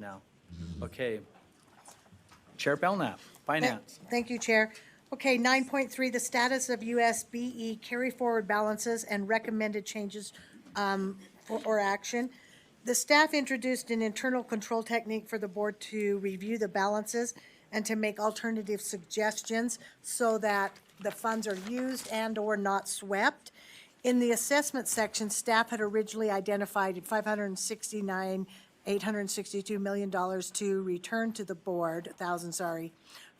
now. Okay. Chair Belknap, Finance. Thank you, Chair. Okay, 9.3, the status of USBE carry forward balances and recommended changes or action. The staff introduced an internal control technique for the board to review the balances and to make alternative suggestions so that the funds are used and/or not swept. In the assessment section, staff had originally identified $862 million to return to the board,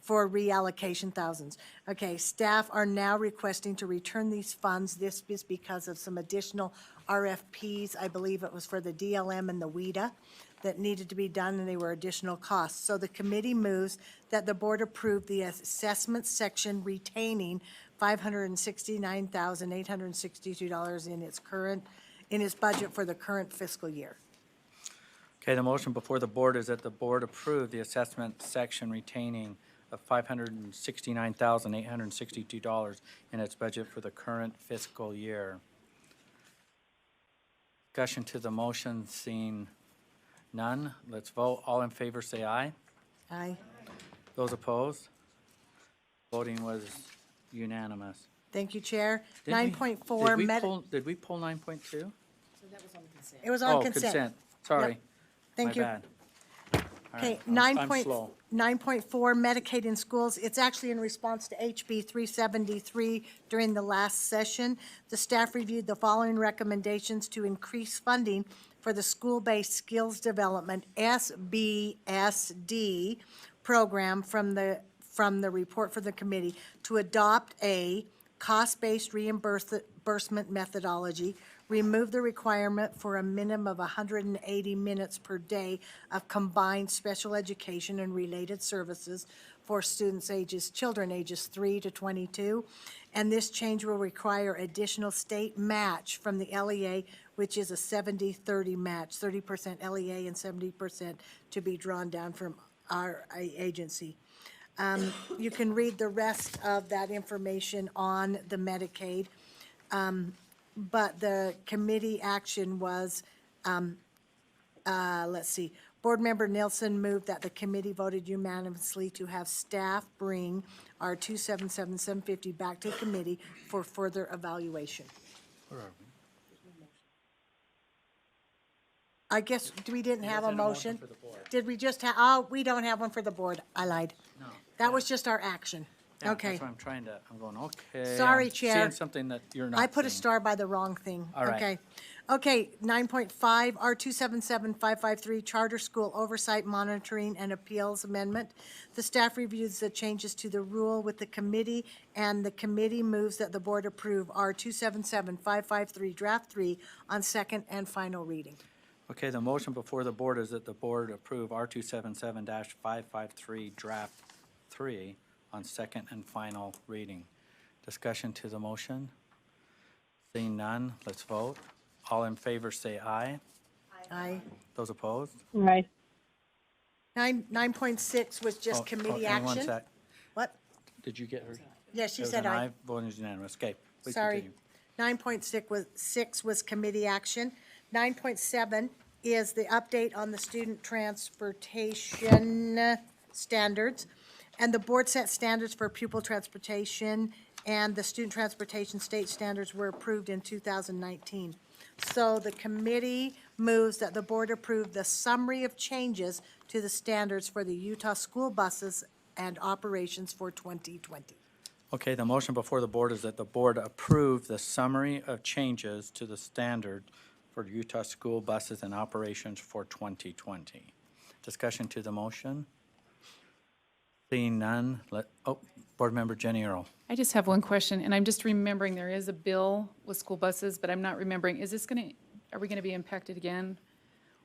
for reallocation thousands. Okay, staff are now requesting to return these funds. This is because of some additional RFPs, I believe it was for the DLM and the WIDA, that needed to be done, and they were additional costs. So the committee moves that the board approve the assessment section retaining $569,862 in its budget for the current fiscal year. Okay, the motion before the board is that the board approve the assessment section retaining of $569,862 in its budget for the current fiscal year. Discussion to the motion, seeing none. Let's vote. All in favor say aye. Aye. Those opposed? Voting was unanimous. Thank you, Chair. Did we- 9.4. Did we pull 9.2? It was on Oh, consent. Sorry. Yep. Thank you. My bad. All Okay, right, I'm slow. 9.4, Medicaid in schools. It's actually in response to HB 373 during the last session. The staff reviewed the following recommendations to increase funding for the school-based skills development SBSD program from the report for the committee to adopt a cost-based reimbursement methodology, remove the requirement for a minimum of 180 minutes per day of combined special education and related services for children ages 3 to 22. And this change will require additional state match from the LEA, which is a 70-30 match, 30% LEA and 70% to be drawn down from our agency. You can read the rest of that information on the Medicaid. But the committee action was, let's see, Board Member Nilsson moved that the committee voted unanimously to have staff bring our 277-750 back to the committee for further evaluation. Where are we? I guess we didn't have a Isn't a motion. for the board. Did we just have, oh, we don't have one for the board. I lied. No. That was just our action. Yeah, Okay. That's what I'm going, okay. Sorry, I'm Chair. Seeing something that you're not I put a seeing. star by the wrong thing. All right. Okay. Okay, 9.5, R 277-553, Charter School Oversight Monitoring and Appeals Amendment. The staff reviews the changes to the rule with the committee, and the committee moves that the board approve R 277-553, Draft 3 on second and final reading. Okay, the motion before the board is that the board approve R277-553 Draft 3 on second and final reading. Discussion to the motion? Seeing none, let's vote. All in favor say aye. Aye. Those opposed? Aye. 9.6 was just committee hang on one action. sec. What? Did you get her? Yeah, she There was said an aye. Voting is unanimous. Okay, please Sorry. continue. 9.6 was committee action. 9.7 is the update on the student transportation standards. And the board set standards for pupil transportation, and the student transportation state standards were approved in 2019. So the committee moves that the board approve the summary of changes to the standards for the Utah school buses and operations for 2020. Okay, the motion before the board is that the board approve the summary of changes to the standard for Utah school buses and operations for 2020. Discussion to the motion? Seeing none, Board Member Jenny Earl. I just have one question, and I'm just remembering there is a bill with school buses, but I'm not remembering, are we gonna be impacted again?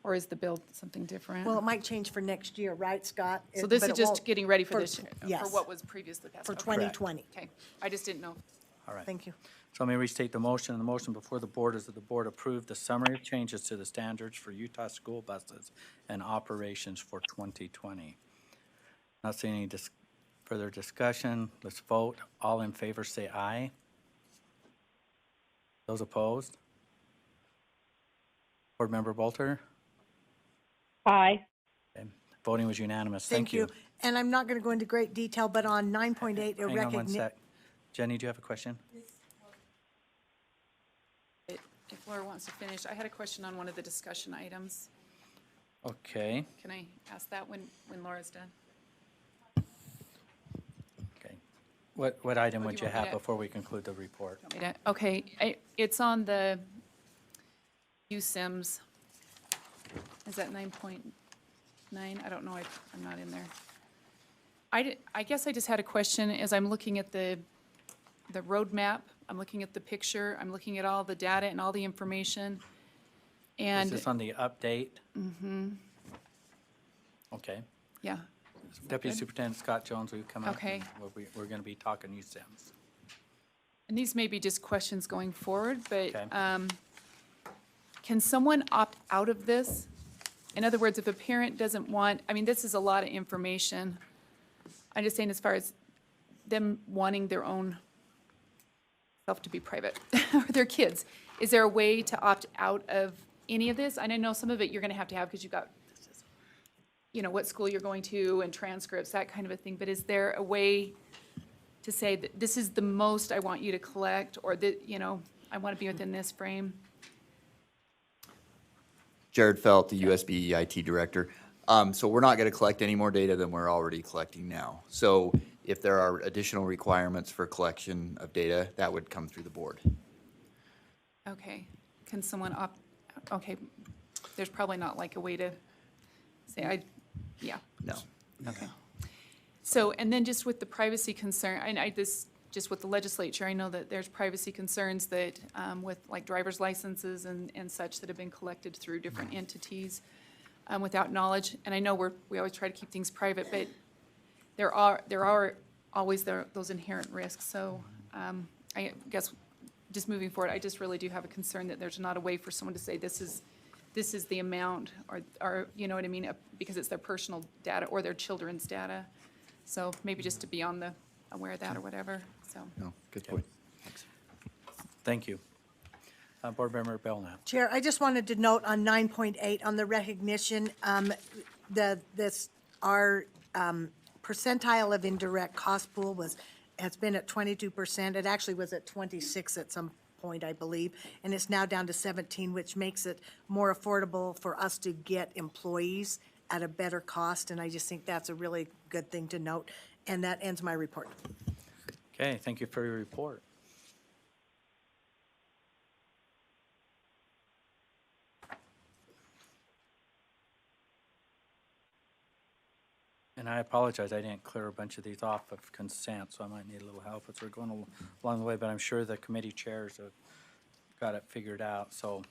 Or is the bill something different? Well, it might change for next year, right, Scott? So this But is it just won't getting ready for this year, yes, for what was previously passed? for Okay. 2020. Okay, I just didn't know. All right. Thank you. So let me restate the motion. The motion before the board is that the board approve the summary of changes to the standards for Utah school buses and operations for 2020. Not seeing any further discussion. Let's vote. All in favor say aye. Those opposed? Board Member Bolter? Aye. Okay. Voting was unanimous. Thank you. And I'm not going to go into great detail, but on 9.8, a Hang on one recognition. sec. Jenny, do you have a question? If Laura wants to finish, I had a question on one of the discussion items. Okay, Can I ask that when Laura's done? okay. What item Or do would you you want me have to- before we conclude the report? Okay, it's on the USIMS. Is that 9.9? I don't know, I'm not in there. I guess I just had a question as I'm looking at the roadmap, I'm looking at the picture, I'm looking at all the data and all the information. Is And, this on the update? Mm-hmm. Okay. yeah, Deputy Good. Superintendent Scott Jones, will you come up? Okay. And we're going to be talking USIMS. and these may be just questions going forward, but Okay. can someone opt out of this? In other words, if a parent doesn't want, I mean, this is a lot of information. I'm just saying as far as them wanting their own self to be private, or their kids, is there a way to opt out of any of this? And I know some of it you're gonna have because you've got, you know, what school you're going to and transcripts, that kind of a thing, but is there a way to say that this is the most I want you to collect, or that, you know, I want to be within this frame? Jared Felt, the USB IT director. So we're not going to collect any more data than we're already collecting now. So if there are additional requirements for collection of data, that would come through the board. Okay, can someone opt, okay, there's probably not like a way to say, yeah. No. Okay. So, and then just with the privacy concern, just with the legislature, I know that there's privacy concerns that, with like driver's licenses and such that have been collected through different entities, without knowledge. And I know we always try to keep things private, but there are always those inherent risks. So, I guess, just moving forward, I just really do have a concern that there's not a way for someone to say, this is the amount, or, you know what I mean, because it's their personal data or their children's data. So maybe just to be aware of that or whatever, so. No, good point. Thank you. Board Member Belknap. Chair, I just wanted to note on 9.8, on the recognition, our percentile of indirect cost pool has been at 22%. It actually was at 26 at some point, I believe, and it's now down to 17, which makes it more affordable for us to get employees at a better cost, and I just think that's a really good thing to note. And that ends my report. Okay, thank you for your report. And I apologize, I didn't clear a bunch of these off of consent, so I might need a little help as we're going along the way, but I'm sure the committee chairs have got it figured out. So